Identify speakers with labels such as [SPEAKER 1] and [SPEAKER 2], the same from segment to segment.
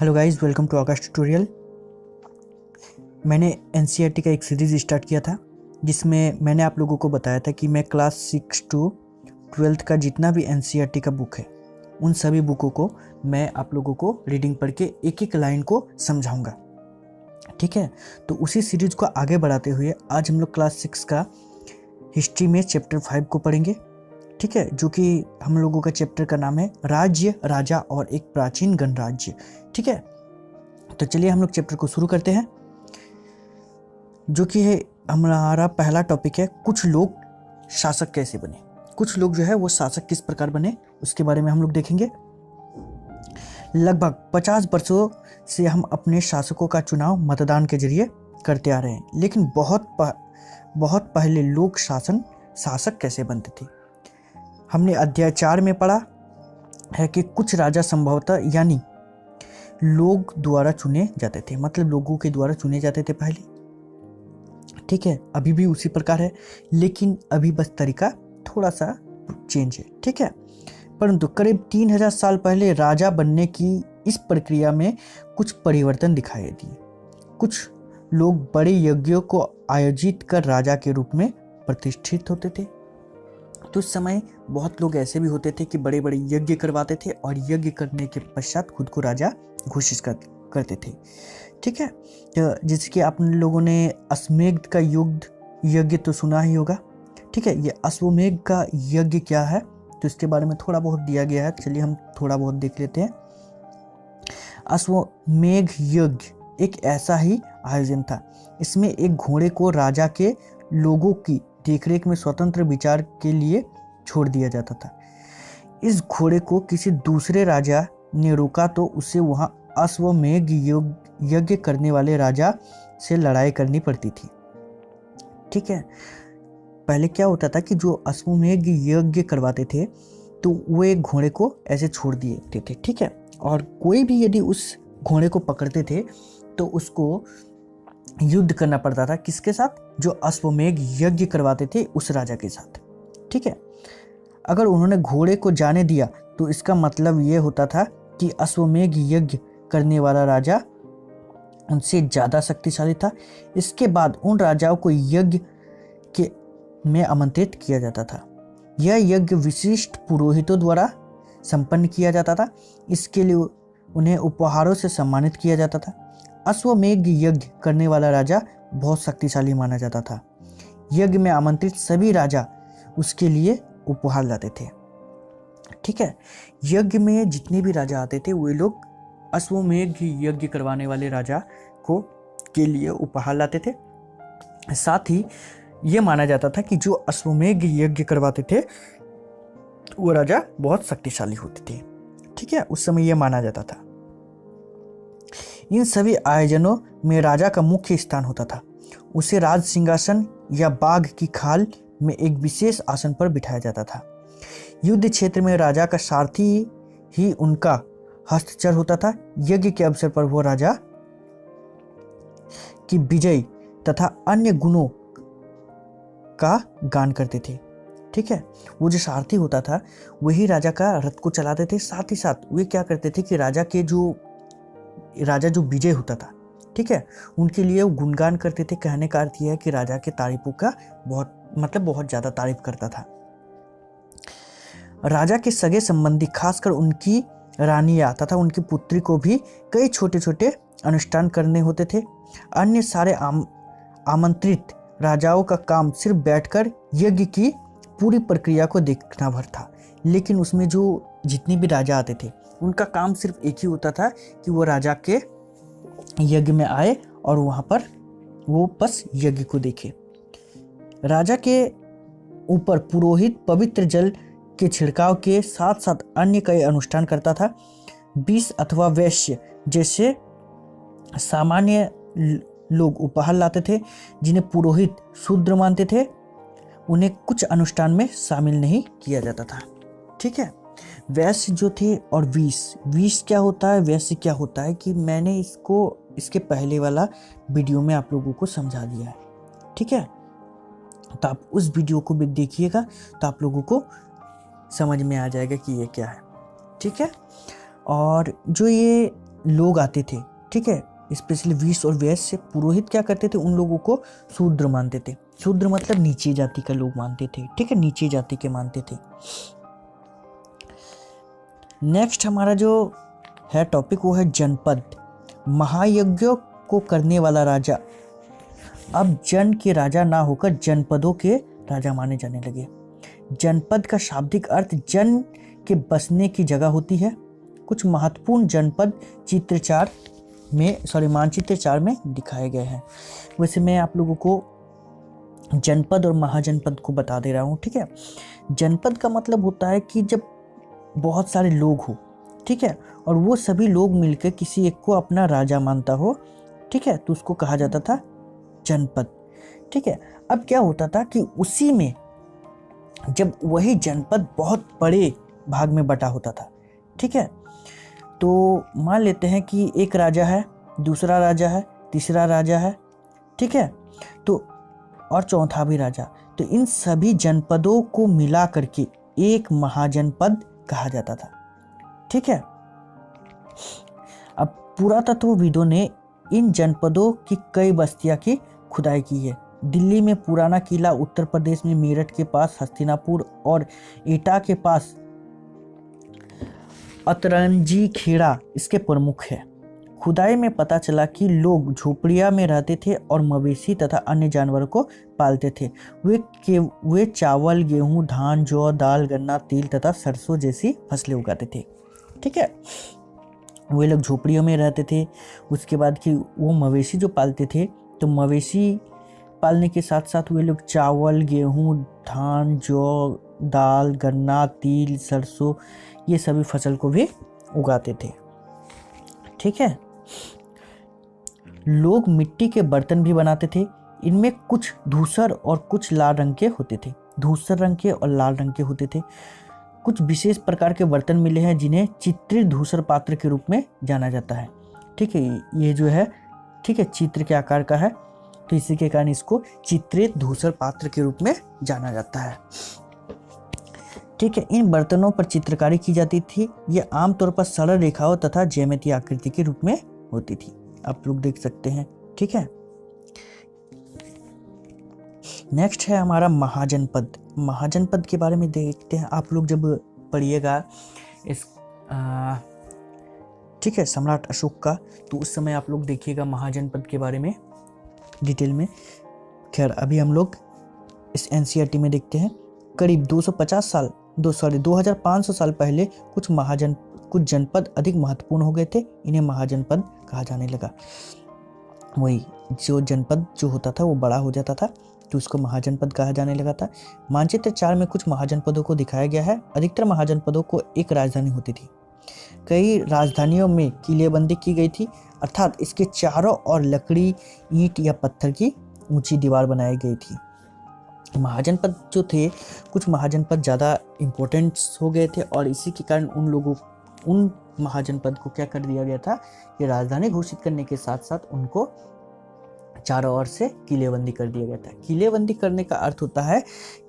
[SPEAKER 1] Hello guys, welcome to Aakash tutorial. मैंने NCERT का एक सीरीज़ स्टार्ट किया था जिसमें मैंने आप लोगों को बताया था कि मैं क्लास 6 टू 12th का जितना भी एनसीईआरटी का बुक है उन सभी बुकों को मैं आप लोगों को रीडिंग पढ़ के एक एक लाइन को समझाऊंगा। ठीक है, तो उसी सीरीज को आगे बढ़ाते हुए आज हम लोग क्लास 6 का हिस्ट्री में चैप्टर 5 को पढ़ेंगे। ठीक है, जो कि हम लोगों का चैप्टर का नाम है राज्य, राजा और एक प्राचीन गणराज्य। ठीक है, तो चलिए हम लोग चैप्टर को शुरू करते हैं, जो कि है हमारा पहला टॉपिक है कुछ लोग शासक कैसे बने। कुछ लोग जो है वो शासक किस प्रकार बने उसके बारे में हम लोग देखेंगे। लगभग 50 वर्षों से हम अपने शासकों का चुनाव मतदान के जरिए करते आ रहे हैं, लेकिन बहुत पहले लोक शासक कैसे बनते थे। हमने अध्याय 4 में पढ़ा है कि कुछ राजा संभवतः यानी लोग द्वारा चुने जाते थे, मतलब लोगों के द्वारा चुने जाते थे पहले। ठीक है, अभी भी उसी प्रकार है, लेकिन अभी बस तरीका थोड़ा सा चेंज है। ठीक है, परंतु करीब 3000 साल पहले राजा बनने की इस प्रक्रिया में कुछ परिवर्तन दिखाई दिए। कुछ लोग बड़े यज्ञों को आयोजित कर राजा के रूप में प्रतिष्ठित होते थे। तो उस समय बहुत लोग ऐसे भी होते थे कि बड़े बड़े यज्ञ करवाते थे और यज्ञ करने के पश्चात खुद को राजा घोषित करते थे। ठीक है, तो जैसे कि आप लोगों ने अश्वमेध का यज्ञ तो सुना ही होगा। ठीक है, ये अश्वमेध का यज्ञ क्या है तो इसके बारे में थोड़ा बहुत दिया गया है, चलिए हम थोड़ा बहुत देख लेते हैं। अश्वमेध यज्ञ एक ऐसा ही आयोजन था। इसमें एक घोड़े को राजा के लोगों की देखरेख में स्वतंत्र विचार के लिए छोड़ दिया जाता था। इस घोड़े को किसी दूसरे राजा ने रोका तो उसे वहां अश्वमेध यज्ञ करने वाले राजा से लड़ाई करनी पड़ती थी। ठीक है, पहले क्या होता था कि जो अश्वमेध यज्ञ करवाते थे तो वो एक घोड़े को ऐसे छोड़ दिए थे। ठीक है, और कोई भी यदि उस घोड़े को पकड़ते थे तो उसको युद्ध करना पड़ता था। किसके साथ? जो अश्वमेध यज्ञ करवाते थे उस राजा के साथ। ठीक है, अगर उन्होंने घोड़े को जाने दिया तो इसका मतलब ये होता था कि अश्वमेध यज्ञ करने वाला राजा उनसे ज़्यादा शक्तिशाली था। इसके बाद उन राजाओं को यज्ञ के में आमंत्रित किया जाता था। यह यज्ञ विशिष्ट पुरोहितों द्वारा संपन्न किया जाता था। इसके लिए उन्हें उपहारों से सम्मानित किया जाता था। अश्वमेध यज्ञ करने वाला राजा बहुत शक्तिशाली माना जाता था। यज्ञ में आमंत्रित सभी राजा उसके लिए उपहार लाते थे। ठीक है, यज्ञ में जितने भी राजा आते थे वे लोग अश्वमेध यज्ञ करवाने वाले राजा को के लिए उपहार लाते थे। साथ ही ये माना जाता था कि जो अश्वमेध यज्ञ करवाते थे वो राजा बहुत शक्तिशाली होते थे। ठीक है, उस समय यह माना जाता था। इन सभी आयोजनों में राजा का मुख्य स्थान होता था। उसे राज सिंहासन या बाघ की खाल में एक विशेष आसन पर बिठाया जाता था। युद्ध क्षेत्र में राजा का सारथी ही उनका हस्तचर होता था। यज्ञ के अवसर पर वो राजा की विजय तथा अन्य गुणों का गान करते थे। ठीक है, वो जो सारथी होता था वही राजा का रथ को चलाते थे। साथ ही साथ वे क्या करते थे कि राजा जो विजय होता था, ठीक है, उनके लिए वो गुणगान करते थे। कहने का अर्थ यह है कि राजा के तारीफों का बहुत ज़्यादा तारीफ करता था। राजा के सगे संबंधी, खासकर उनकी रानियां तथा उनकी पुत्री को भी कई छोटे छोटे अनुष्ठान करने होते थे। अन्य सारे आमंत्रित राजाओं का काम सिर्फ बैठकर यज्ञ की पूरी प्रक्रिया को देखना भर था, लेकिन उसमें जो जितने भी राजा आते थे उनका काम सिर्फ एक ही होता था कि वो राजा के यज्ञ में आए और वहां पर वो बस यज्ञ को देखे। राजा के ऊपर पुरोहित पवित्र जल के छिड़काव के साथ साथ अन्य कई अनुष्ठान करता था। 20 अथवा वैश्य जैसे सामान्य लोग उपहार लाते थे जिन्हें पुरोहित शूद्र मानते थे। उन्हें कुछ अनुष्ठान में शामिल नहीं किया जाता था। ठीक है, वैश्य जो थे और विष क्या होता है, वैश्य क्या होता है कि मैंने इसके पहले वाला वीडियो में आप लोगों को समझा दिया है। ठीक है, तो आप उस वीडियो को भी देखिएगा तो आप लोगों को समझ में आ जाएगा कि ये क्या है। ठीक है, और जो ये लोग आते थे, ठीक है, स्पेशली विष और वैश्य से, पुरोहित क्या करते थे, उन लोगों को शूद्र मानते थे। शूद्र मतलब नीची जाति का लोग मानते थे, ठीक है, नीची जाति के मानते थे। नेक्स्ट हमारा जो है टॉपिक वो है जनपद। महायज्ञों को करने वाला राजा अब जन के राजा ना होकर जनपदों के राजा माने जाने लगे। जनपद का शाब्दिक अर्थ जन के बसने की जगह होती है। कुछ महत्वपूर्ण जनपद मानचित्र 4 में दिखाए गए हैं। वैसे मैं आप लोगों को जनपद और महाजनपद को बता दे रहा हूँ, ठीक है। जनपद का मतलब होता है कि जब बहुत सारे लोग हो, ठीक है, और वो सभी लोग मिलकर किसी एक को अपना राजा मानता हो, ठीक है, तो उसको कहा जाता था जनपद, ठीक है। अब क्या होता था कि उसी में जब वही जनपद बहुत बड़े भाग में बटा होता था, ठीक है, तो मान लेते हैं कि एक राजा है, दूसरा राजा है, तीसरा राजा है, ठीक है, तो और चौथा भी राजा, तो इन सभी जनपदों को मिला करके एक महाजनपद कहा जाता था, ठीक है। अब पुरातत्वविदों ने इन जनपदों की कई बस्तियां की खुदाई की है। दिल्ली में पुराना किला, उत्तर प्रदेश में मेरठ के पास हस्तिनापुर और एटा के पास अतरंजी खेड़ा इसके प्रमुख है। खुदाई में पता चला कि लोग झोपड़िया में रहते थे और मवेशी तथा अन्य जानवरों को पालते थे। वे चावल, गेहूं, धान, जौ, दाल, गन्ना, तिल तथा सरसों जैसी फसलें उगाते थे, ठीक है। वे लोग झोपड़ियों में रहते थे। उसके बाद कि वो मवेशी जो पालते थे, तो मवेशी पालने के साथ साथ वे लोग चावल, गेहूं, धान, जौ, दाल, गन्ना, तिल, सरसों ये सभी फसल को भी उगाते थे, ठीक है। लोग मिट्टी के बर्तन भी बनाते थे। इनमें कुछ धूसर और कुछ लाल रंग के होते थे। धूसर रंग के और लाल रंग के होते थे। कुछ विशेष प्रकार के बर्तन मिले हैं जिन्हें चित्रित धूसर पात्र के रूप में जाना जाता है, ठीक है। ये जो है, ठीक है, चित्र के आकार का है, तो इसी के कारण इसको चित्रित धूसर पात्र के रूप में जाना जाता है, ठीक है। इन बर्तनों पर चित्रकारी की जाती थी। ये आमतौर पर सरल रेखाओं तथा ज्यामितीय आकृति के रूप में होती थी। आप लोग देख सकते हैं, ठीक है। नेक्स्ट है हमारा महाजनपद। महाजनपद के बारे में देखते हैं। आप लोग जब पढ़िएगा इस ठीक है, सम्राट अशोक का, तो उस समय आप लोग देखिएगा महाजनपद के बारे में डिटेल में। खैर अभी हम लोग इस एनसीईआरटी में देखते हैं। करीब 2500 साल पहले कुछ जनपद अधिक महत्वपूर्ण हो गए थे। इन्हें महाजनपद कहा जाने लगा। वही जो जनपद जो होता था वो बड़ा हो जाता था, तो उसको महाजनपद कहा जाने लगा था। मानचित्र 4 में कुछ महाजनपदों को दिखाया गया है। अधिकतर महाजनपदों को एक राजधानी होती थी। कई राजधानियों में किलेबंदी की गई थी, अर्थात इसके चारों ओर लकड़ी, ईंट या पत्थर की ऊंची दीवार बनाई गई थी। महाजनपद जो थे, कुछ महाजनपद ज़्यादा इम्पोर्टेंट हो गए थे और इसी के कारण उन महाजनपद को क्या कर दिया गया था कि राजधानी घोषित करने के साथ साथ उनको चारों ओर से किलेबंदी कर दिया गया था। किलेबंदी करने का अर्थ होता है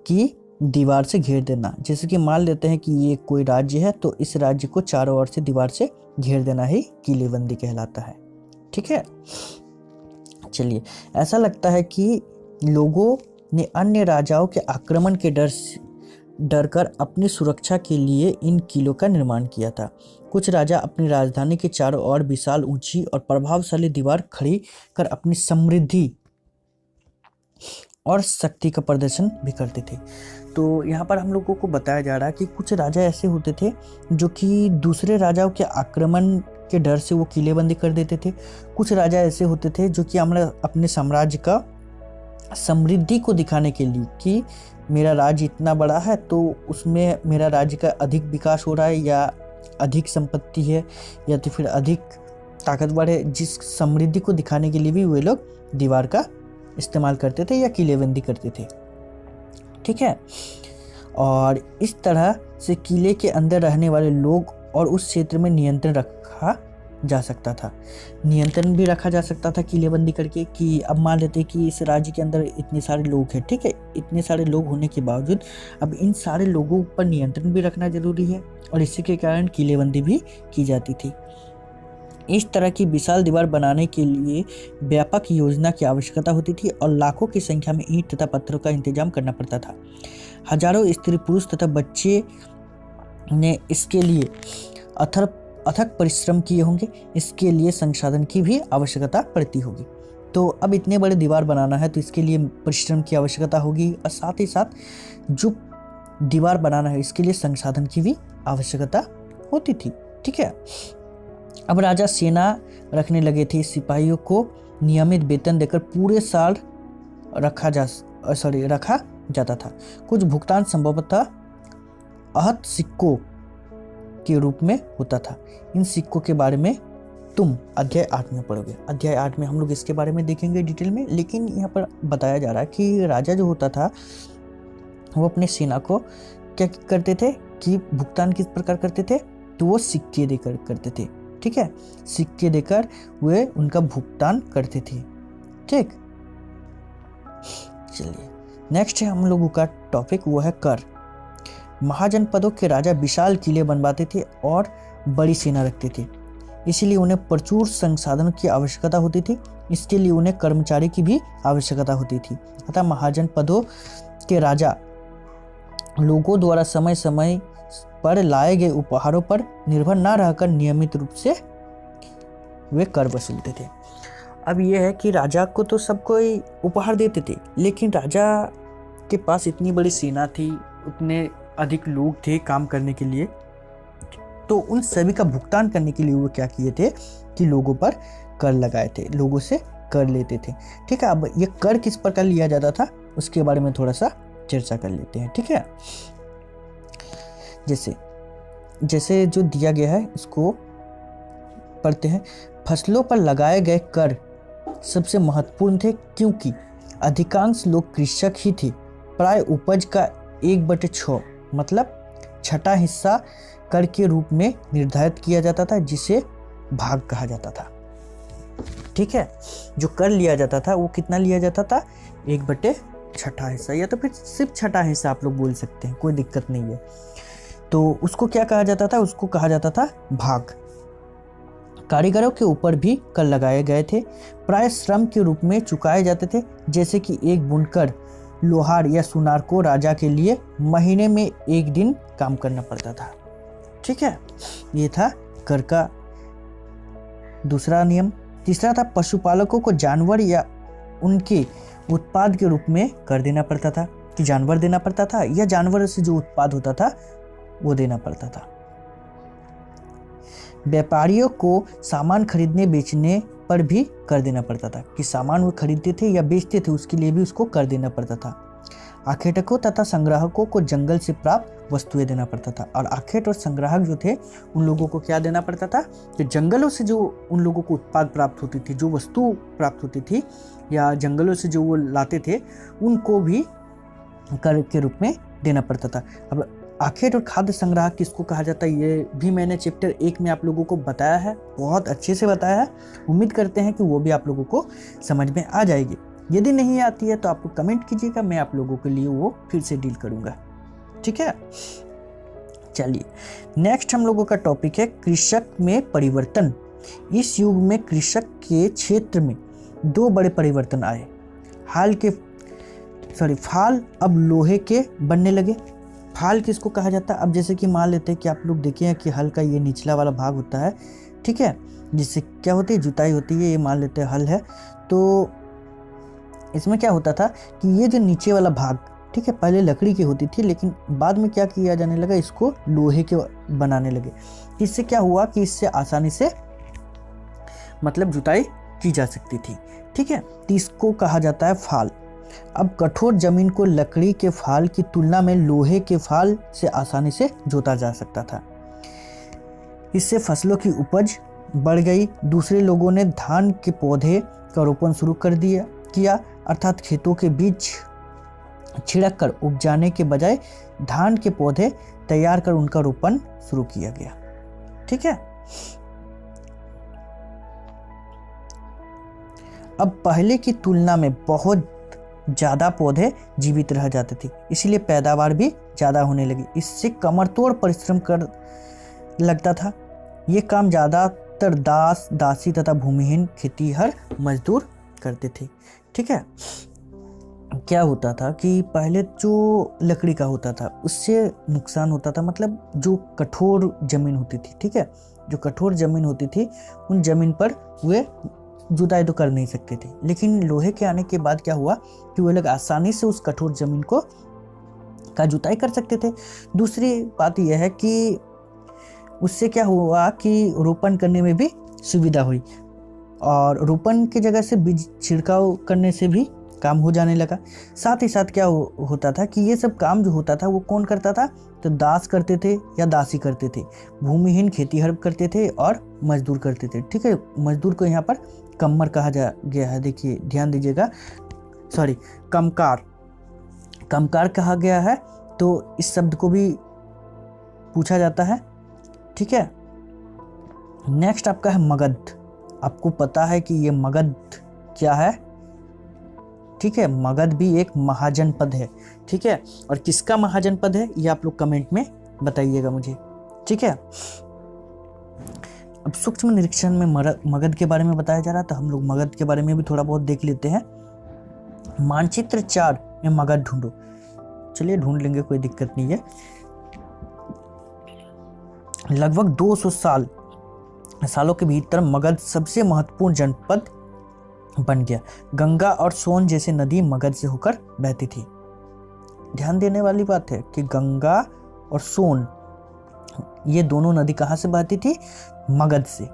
[SPEAKER 1] कि दीवार से घेर देना। जैसे कि मान लेते हैं कि ये कोई राज्य है, तो इस राज्य को चारों ओर से दीवार से घेर देना ही किलेबंदी कहलाता है, ठीक है। चलिए, ऐसा लगता है कि लोगों ने अन्य राजाओं के आक्रमण के डर कर अपनी सुरक्षा के लिए इन किलों का निर्माण किया था। कुछ राजा अपनी राजधानी के चारों ओर विशाल, ऊंची और प्रभावशाली दीवार खड़ी कर अपनी समृद्धि और शक्ति का प्रदर्शन भी करते थे। तो यहाँ पर हम लोगों को बताया जा रहा है कि कुछ राजा ऐसे होते थे जो कि दूसरे राजाओं के आक्रमण के डर से वो किलेबंदी कर देते थे। कुछ राजा ऐसे होते थे जो कि अपने साम्राज्य का समृद्धि को दिखाने के लिए कि मेरा राज्य इतना बड़ा है तो उसमें मेरा राज्य का अधिक विकास हो रहा है या अधिक संपत्ति है या तो फिर अधिक ताकतवर है, जिस समृद्धि को दिखाने के लिए भी वे लोग दीवार का इस्तेमाल करते थे या किलेबंदी करते थे, ठीक है। और इस तरह से किले के अंदर रहने वाले लोग और उस क्षेत्र में नियंत्रण रखा जा सकता था। नियंत्रण भी रखा जा सकता था किलेबंदी करके कि अब मान लेते कि इस राज्य के अंदर इतने सारे लोग हैं, ठीक है। इतने सारे लोग होने के बावजूद अब इन सारे लोगों पर नियंत्रण भी रखना जरूरी है और इसी के कारण किलेबंदी भी की जाती थी। इस तरह की विशाल दीवार बनाने के लिए व्यापक योजना की आवश्यकता होती थी और लाखों की संख्या में ईंट तथा पत्थरों का इंतजाम करना पड़ता था। हजारों स्त्री पुरुष तथा बच्चे ने इसके लिए अथक परिश्रम किए होंगे। इसके लिए संसाधन की भी आवश्यकता पड़ती होगी। तो अब इतने बड़े दीवार बनाना है तो इसके लिए परिश्रम की आवश्यकता होगी और साथ ही साथ जो दीवार बनाना है इसके लिए संसाधन की भी आवश्यकता होती थी। ठीक है। अब राजा सेना रखने लगे थे। सिपाहियों को नियमित वेतन देकर पूरे साल रखा जाता था। कुछ भुगतान संभवतः आहत सिक्कों के रूप में होता था। इन सिक्कों के बारे में तुम अध्याय 8 में पढ़ोगे। अध्याय 8 में हम लोग इसके बारे में देखेंगे डिटेल में, लेकिन यहाँ पर बताया जा रहा है कि राजा जो होता था वो अपने सेना को क्या करते थे कि भुगतान किस प्रकार करते थे, तो वो सिक्के देकर करते थे। ठीक है, सिक्के देकर वे उनका भुगतान करते थे। ठीक, चलिए नेक्स्ट है हम लोगों का टॉपिक, वो है कर। महाजनपदों के राजा विशाल किले बनवाते थे और बड़ी सेना रखते थे, इसीलिए उन्हें प्रचुर संसाधनों की आवश्यकता होती थी। इसके लिए उन्हें कर्मचारी की भी आवश्यकता होती थी। अतः महाजनपदों के राजा लोगों द्वारा समय समय पर लाए गए उपहारों पर निर्भर न रहकर नियमित रूप से वे कर वसूलते थे। अब यह है कि राजा को तो सब कोई उपहार देते थे, लेकिन राजा के पास इतनी बड़ी सेना थी, उतने अधिक लोग थे काम करने के लिए, तो उन सभी का भुगतान करने के लिए वो क्या किए थे कि लोगों पर कर लगाए थे, लोगों से कर लेते थे। ठीक है, अब ये कर किस प्रकार लिया जाता था उसके बारे में थोड़ा सा चर्चा कर लेते हैं। ठीक है, जैसे जो दिया गया है इसको पढ़ते हैं। फसलों पर लगाए गए कर सबसे महत्वपूर्ण थे, क्योंकि अधिकांश लोग कृषक ही थे। प्राय उपज का 1/6 मतलब छठा हिस्सा कर के रूप में निर्धारित किया जाता था, जिसे भाग कहा जाता था। ठीक है, जो कर लिया जाता था वो कितना लिया जाता था, 1/6 हिस्सा, या तो फिर सिर्फ छठा हिस्सा आप लोग बोल सकते हैं, कोई दिक्कत नहीं है। तो उसको क्या कहा जाता था, उसको कहा जाता था भाग। कारीगरों के ऊपर भी कर लगाए गए थे, प्राय श्रम के रूप में चुकाए जाते थे। जैसे कि एक बुनकर, लोहार या सुनार को राजा के लिए महीने में 1 दिन काम करना पड़ता था। ठीक है, ये था कर का दूसरा नियम। तीसरा था पशुपालकों को जानवर या उनके उत्पाद के रूप में कर देना पड़ता था, कि जानवर देना पड़ता था या जानवर से जो उत्पाद होता था वो देना पड़ता था। व्यापारियों को सामान खरीदने बेचने पर भी कर देना पड़ता था, कि सामान वो खरीदते थे या बेचते थे उसके लिए भी उसको कर देना पड़ता था। आखेटकों तथा संग्राहकों को जंगल से प्राप्त वस्तुएं देना पड़ता था, और आखेट और संग्राहक जो थे उन लोगों को क्या देना पड़ता था, कि जंगलों से जो उन लोगों को उत्पाद प्राप्त होती थी, जो वस्तु प्राप्त होती थी या जंगलों से जो वो लाते थे उनको भी कर के रूप में देना पड़ता था। अब आखेट और खाद्य संग्राहक किसको कहा जाता है ये भी मैंने चैप्टर 1 में आप लोगों को बताया है, बहुत अच्छे से बताया है। उम्मीद करते हैं कि वो भी आप लोगों को समझ में आ जाएगी। यदि नहीं आती है तो आप लोग कमेंट कीजिएगा, मैं आप लोगों के लिए वो फिर से डील करूंगा। ठीक है, चलिए नेक्स्ट हम लोगों का टॉपिक है कृषक में परिवर्तन। इस युग में कृषक के क्षेत्र में 2 बड़े परिवर्तन आए। फाल अब लोहे के बनने लगे। फाल किसको कहा जाता है, अब जैसे कि मान लेते हैं कि आप लोग देखे हैं कि हल का ये निचला वाला भाग होता है, ठीक है, जिससे क्या होती है, जुताई होती है। ये मान लेते हैं हल है, तो इसमें क्या होता था कि ये जो नीचे वाला भाग, ठीक है, पहले लकड़ी की होती थी, लेकिन बाद में क्या किया जाने लगा, इसको लोहे के बनाने लगे। इससे क्या हुआ कि इससे आसानी से मतलब जुताई की जा सकती थी। ठीक है, तो इसको कहा जाता है फाल। अब कठोर जमीन को लकड़ी के फाल की तुलना में लोहे के फाल से आसानी से जोता जा सकता था। इससे फसलों की उपज बढ़ गई। दूसरे लोगों ने धान के पौधे का रोपण शुरू किया, अर्थात खेतों के बीच छिड़क कर उपजाने के बजाय धान के पौधे तैयार कर उनका रोपण शुरू किया गया। ठीक है, अब पहले की तुलना में बहुत ज़्यादा पौधे जीवित रह जाते थे, इसलिए पैदावार भी ज़्यादा होने लगी। इससे कमर तोड़ परिश्रम कर लगता था। ये काम ज़्यादा अधिकतर दास दासी तथा भूमिहीन खेतीहर मजदूर करते थे। ठीक है, क्या होता था कि पहले जो लकड़ी का होता था उससे नुकसान होता था, मतलब जो कठोर जमीन होती थी, ठीक है, जो कठोर जमीन होती थी उन जमीन पर वे जुताई तो कर नहीं सकते थे। लेकिन लोहे के आने के बाद क्या हुआ कि वे लोग आसानी से उस कठोर जमीन का जुताई कर सकते थे। दूसरी बात यह है कि उससे क्या हुआ कि रोपण करने में भी सुविधा हुई, और रोपण की जगह से बीज छिड़काव करने से भी काम हो जाने लगा। साथ ही साथ क्या होता था कि ये सब काम जो होता था वो कौन करता था, तो दास करते थे या दासी करते थे, भूमिहीन खेतीहर करते थे और मजदूर करते थे। ठीक है, मजदूर को यहाँ पर कम्मर कहा गया है, देखिए ध्यान दीजिएगा, सॉरी कमकार कहा गया है। तो इस शब्द को भी पूछा जाता है। ठीक है, नेक्स्ट आपका है मगध। आपको पता है कि ये मगध क्या है? ठीक है, मगध भी एक महाजनपद है। ठीक है, और किसका महाजनपद है ये आप लोग कमेंट में बताइएगा मुझे। ठीक है, अब सूक्ष्म निरीक्षण में मगध के बारे में बताया जा रहा था, हम लोग मगध के बारे में भी थोड़ा बहुत देख लेते हैं। मानचित्र 4 में मगध ढूंढो। चलिए ढूंढ लेंगे, कोई दिक्कत नहीं है। लगभग 200 सालों के भीतर मगध सबसे महत्वपूर्ण जनपद बन गया। गंगा और सोन जैसे नदी मगध से होकर बहती थी। ध्यान देने वाली बात है कि गंगा और सोन ये दोनों नदी कहाँ से बहती थी? मगध से।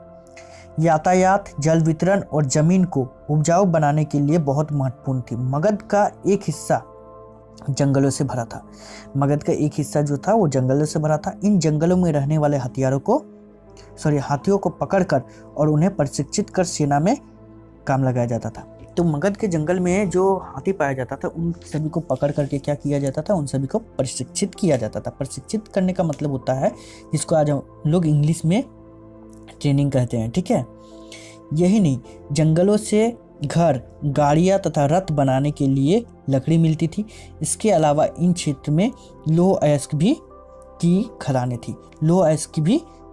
[SPEAKER 1] यातायात, जल वितरण और जमीन को उपजाऊ बनाने के लिए बहुत महत्वपूर्ण थी। मगध का एक हिस्सा जंगलों से भरा था। मगध का एक हिस्सा जो था वो जंगलों से भरा था। इन जंगलों में रहने वाले हाथियों को पकड़कर और उन्हें प्रशिक्षित कर सेना में काम लगाया जाता था। तो मगध के जंगल में जो हाथी पाया जाता था उन सभी को पकड़ करके क्या किया जाता था? उन सभी को प्रशिक्षित किया जाता था। प्रशिक्षित करने का मतलब होता है जिसको आज हम लोग इंग्लिश में ट्रेनिंग कहते हैं। ठीक है, यही नहीं, जंगलों से घर, गाड़ियाँ तथा रथ बनाने के लिए लकड़ी मिलती थी। इसके अलावा इन क्षेत्र में लौह अयस्क की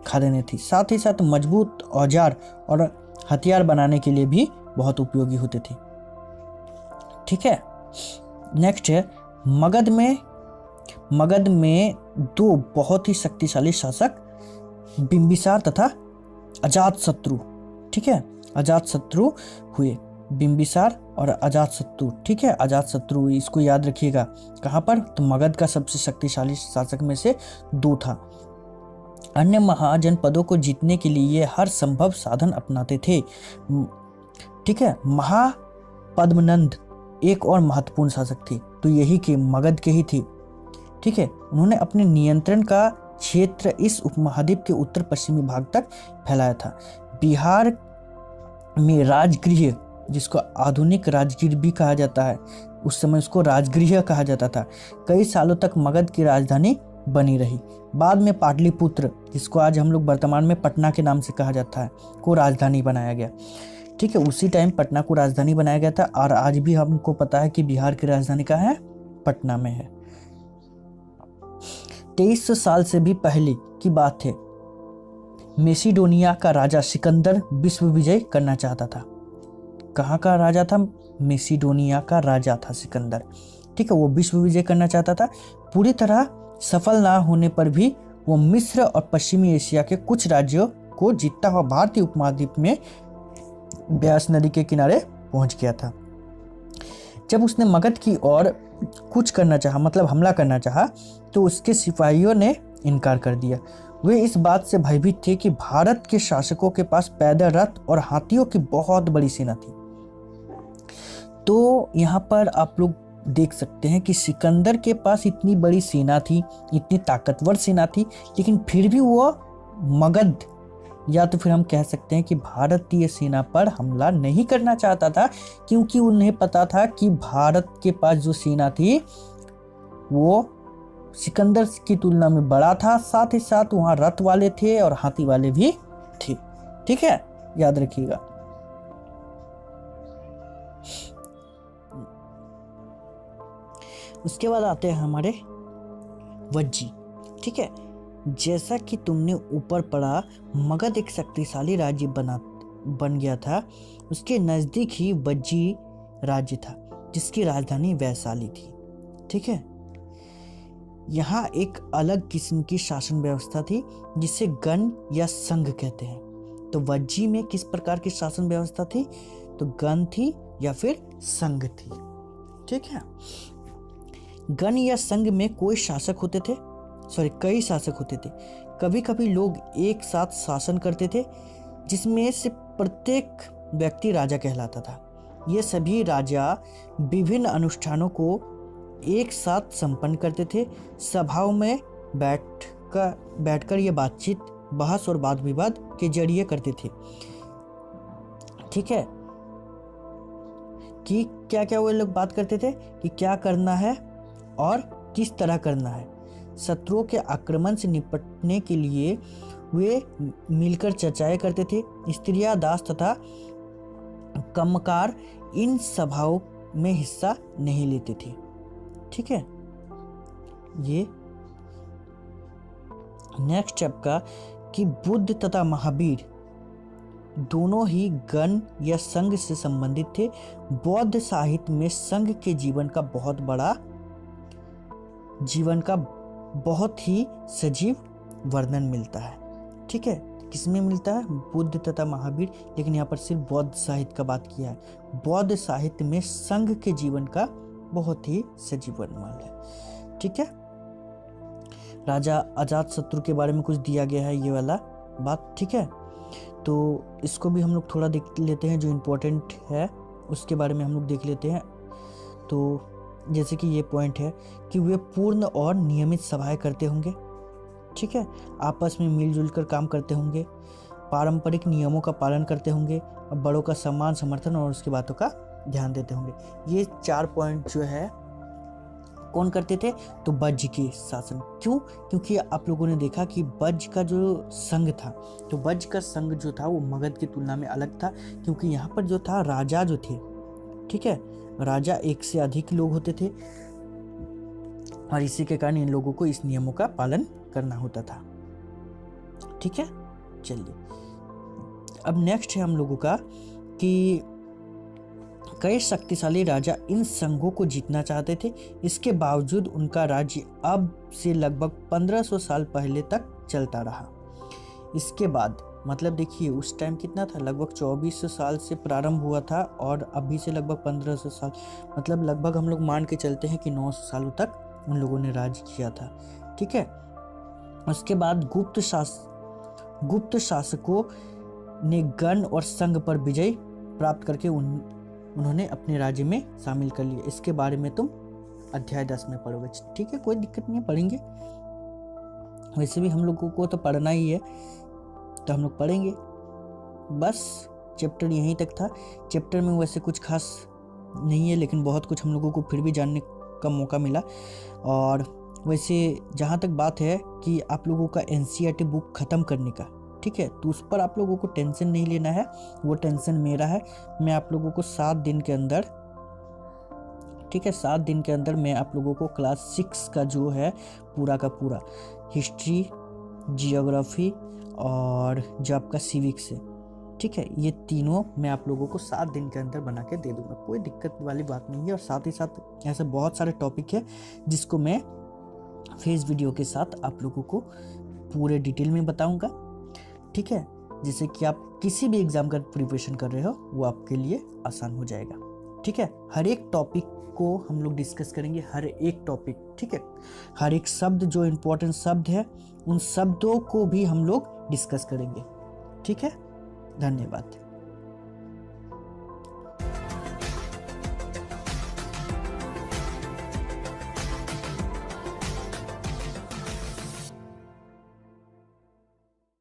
[SPEAKER 1] खदानें थी। साथ ही साथ मजबूत औजार और हथियार बनाने के लिए भी बहुत उपयोगी होते थे। ठीक है, नेक्स्ट है मगध में दो बहुत ही शक्तिशाली शासक बिंबिसार तथा अजातशत्रु। ठीक है, अजातशत्रु हुए, बिंबिसार और अजातशत्रु। ठीक है, अजातशत्रु इसको याद रखिएगा। कहाँ पर? तो मगध का सबसे शक्तिशाली शासक में से दो था। अन्य महाजनपदों को जीतने के लिए ये हर संभव साधन अपनाते थे। ठीक है, महापद्मनंद एक और महत्वपूर्ण शासक थे, तो यही के मगध के ही थे। ठीक है, उन्होंने अपने नियंत्रण का क्षेत्र इस उपमहाद्वीप के उत्तर पश्चिमी भाग तक फैलाया था। बिहार में राजगृह, जिसको आधुनिक राजगीर भी कहा जाता है, उस समय उसको राजगृह कहा जाता था, कई सालों तक मगध की राजधानी बनी रही। बाद में पाटलिपुत्र, जिसको आज हम लोग वर्तमान में पटना के नाम से कहा जाता है, को राजधानी बनाया गया। ठीक है, उसी टाइम पटना को राजधानी बनाया गया था, और आज भी हमको पता है कि बिहार की राजधानी कहाँ है? पटना में है। 2300 साल से भी पहले की बात है। मेसिडोनिया का राजा सिकंदर विश्व विजय करना चाहता था। कहाँ का राजा था? मेसिडोनिया का राजा था सिकंदर। ठीक है, वो विश्व विजय करना चाहता था। पूरी तरह सफल ना होने पर भी वो मिस्र और पश्चिमी एशिया के कुछ राज्यों को जीतता हुआ भारतीय उपमहाद्वीप में ब्यास नदी के किनारे पहुंच गया था। जब उसने मगध की ओर कुछ करना चाहा, मतलब हमला करना चाहा, तो उसके सिपाहियों ने इनकार कर दिया। वे इस बात से भयभीत थे कि भारत के शासकों के पास पैदल रथ और हाथियों की बहुत बड़ी सेना थी। तो यहाँ पर आप लोग देख सकते हैं कि सिकंदर के पास इतनी बड़ी सेना थी, इतनी ताकतवर सेना थी, लेकिन फिर भी वो मगध, या तो फिर हम कह सकते हैं कि भारतीय सेना पर हमला नहीं करना चाहता था, क्योंकि उन्हें पता था कि भारत के पास जो सेना थी वो सिकंदर की तुलना में बड़ा था। साथ ही साथ वहाँ रथ वाले थे और हाथी वाले भी थे। ठीक है, याद रखिएगा। उसके बाद आते हैं हमारे वज्जी। ठीक है, जैसा कि तुमने ऊपर पढ़ा, मगध एक शक्तिशाली राज्य बन गया था। उसके नज़दीक ही वज्जी राज्य था जिसकी राजधानी वैशाली थी। ठीक है, यहाँ एक अलग किस्म की शासन व्यवस्था थी जिसे गण या संघ कहते हैं। तो वज्जी में किस प्रकार की शासन व्यवस्था थी? तो गण थी या फिर संघ थी। ठीक है, गण या संघ में कई शासक होते थे। कभी कभी लोग एक साथ शासन करते थे जिसमें से प्रत्येक व्यक्ति राजा कहलाता था। ये सभी राजा विभिन्न अनुष्ठानों को एक साथ संपन्न करते थे। सभाओं में बैठकर ये बातचीत, बहस और वाद विवाद के जरिए करते थे। ठीक है, कि क्या क्या वो लोग बात करते थे कि क्या करना है और किस तरह करना है। शत्रुओं के आक्रमण से निपटने के लिए वे मिलकर चर्चाएं करते थे। स्त्रियां, दास तथा कमकार इन सभाओं में हिस्सा नहीं लेते थे। ठीक है, ये नेक्स्ट चैप्टर कि बुद्ध तथा महावीर दोनों ही गण या संघ से संबंधित थे। बौद्ध साहित्य में संघ के जीवन का बहुत ही सजीव वर्णन मिलता है। ठीक है, किसमें मिलता है? बुद्ध तथा महावीर, लेकिन यहाँ पर सिर्फ बौद्ध साहित्य का बात किया है। बौद्ध साहित्य में संघ के जीवन का बहुत ही सजीव वर्णन है। ठीक है, राजा अजातशत्रु के बारे में कुछ दिया गया है, ये वाला बात। ठीक है, तो इसको भी हम लोग थोड़ा देख लेते हैं, जो इम्पोर्टेंट है उसके बारे में हम लोग देख लेते हैं। तो जैसे कि ये पॉइंट है कि वे पूर्ण और नियमित सभाएं करते होंगे। ठीक है, आपस में मिलजुल कर काम करते होंगे, पारंपरिक नियमों का पालन करते होंगे, और बड़ों का सम्मान, समर्थन और उसकी बातों का ध्यान देते होंगे। ये 4 पॉइंट जो है कौन करते थे? तो वज्ज के शासन। क्यों? क्योंकि आप लोगों ने देखा कि वज्ज का जो संघ था, तो वज्ज का संघ जो था वो मगध की तुलना में अलग था, क्योंकि यहाँ पर जो था राजा जो थे, ठीक है, राजा एक से अधिक लोग होते थे, और इसी के कारण इन लोगों को इस नियमों का पालन करना होता था। ठीक है, चलिए अब नेक्स्ट है हम लोगों का कि कई शक्तिशाली राजा इन संघों को जीतना चाहते थे। इसके बावजूद उनका राज्य अब से लगभग 1500 साल पहले तक चलता रहा। इसके बाद मतलब देखिए उस टाइम कितना था, लगभग 2400 साल से प्रारंभ हुआ था, और अभी से लगभग 1500 साल, मतलब लगभग हम लोग मान के चलते हैं कि 900 सालों तक उन लोगों ने राज किया था। ठीक है, उसके बाद गुप्त शासकों ने गण और संघ पर विजय प्राप्त करके उन्होंने अपने राज्य में शामिल कर लिया। इसके बारे में तुम अध्याय 10 में पढ़ोगे। ठीक है, कोई दिक्कत नहीं है, पढ़ेंगे। वैसे भी हम लोगों को तो पढ़ना ही है, तो हम लोग पढ़ेंगे। बस चैप्टर यहीं तक था। चैप्टर में वैसे कुछ खास नहीं है, लेकिन बहुत कुछ हम लोगों को फिर भी जानने का मौका मिला। और वैसे जहाँ तक बात है कि आप लोगों का NCERT बुक ख़त्म करने का, ठीक है, तो उस पर आप लोगों को टेंशन नहीं लेना है, वो टेंशन मेरा है। मैं आप लोगों को 7 दिन के अंदर, ठीक है, 7 दिन के अंदर मैं आप लोगों को क्लास 6 का जो है पूरा का पूरा हिस्ट्री, जियोग्राफी और जो आपका सिविक्स है, ठीक है, ये तीनों मैं आप लोगों को 7 दिन के अंदर बना के दे दूंगा। कोई दिक्कत वाली बात नहीं है। और साथ ही साथ ऐसे बहुत सारे टॉपिक है जिसको मैं फेस वीडियो के साथ आप लोगों को पूरे डिटेल में बताऊंगा। ठीक है, जिससे कि आप किसी भी एग्जाम का प्रिपरेशन कर रहे हो वो आपके लिए आसान हो जाएगा। ठीक है, हर एक टॉपिक को हम लोग डिस्कस करेंगे, हर एक टॉपिक, ठीक है, हर एक शब्द जो इम्पोर्टेंट शब्द है उन शब्दों को भी हम लोग डिस्कस करेंगे। ठीक है, धन्यवाद।